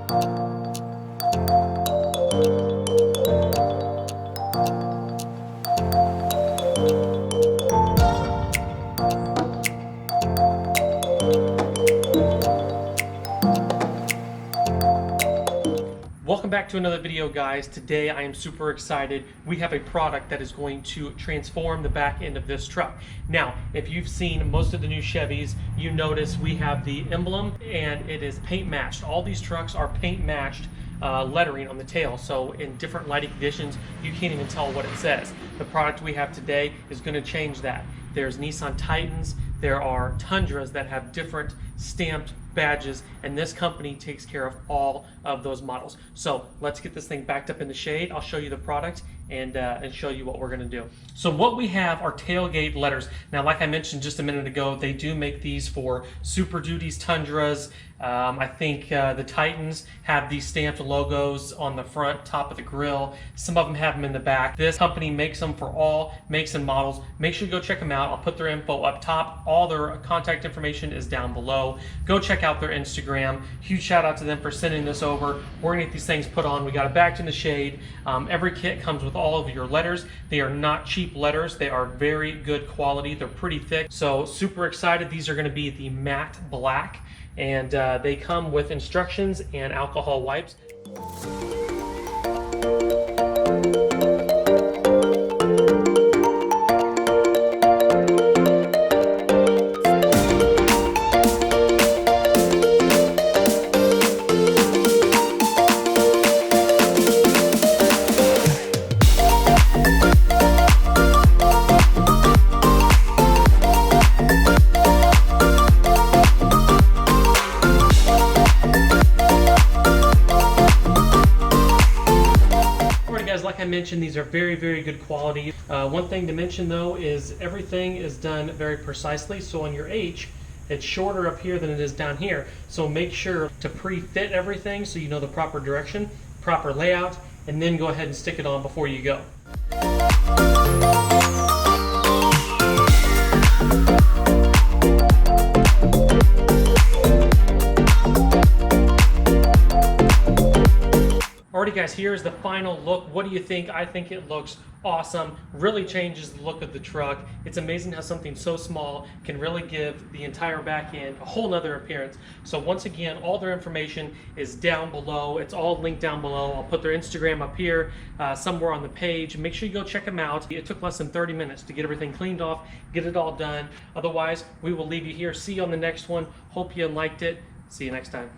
Welcome back to another video, guys. Today I am super excited. We have a product that is going to transform the back end of this truck. Now, if you've seen most of the new Chevys, you notice we have the emblem and it is paint matched. All these trucks are paint matched lettering on the tail, so in different lighting conditions you can't even tell what it says. The product we have today is going to change that. There's Nissan Titans, there are Tundras that have different stamped badges, and this company takes care of all of those models. So let's get this thing backed up in the shade. I'll show you the product and show you what we're going to do. So what we have are tailgate letters. Now, like I mentioned just a minute ago, they do make these for Super Duties, Tundras. I think the Titans have these stamped logos on the front top of the grill. Some of them have them in the back. This company makes them for all makes and models. Make sure you go check them out. I'll put their info up top. All their contact information is down below. Go check out their Instagram. Huge shout out to them for sending this over. We're gonna get these things put on. We got it backed in the shade. Every kit comes with all of your letters. They are not cheap letters. They are very good quality. They're pretty thick. So super excited. These are gonna be the matte black, and they come with instructions and alcohol wipes. Like I mentioned, these are very, very good quality. One thing to mention though is everything is done very precisely. So on your H, it's shorter up here than it is down here. So make sure to pre-fit everything so you know the proper direction, proper layout, and then go ahead and stick it on before you go. Alrighty guys, here's the final look. What do you think? I think it looks awesome. Really changes the look of the truck. It's amazing how something so small can really give the entire back end a whole nother appearance. So once again, all their information is down below. It's all linked down below. I'll put their Instagram up here somewhere on the page. Make sure you go check them out. It took less than 30 minutes to get everything cleaned off, get it all done. Otherwise, we will leave you here. See you on the next one. Hope you liked it. See you next time.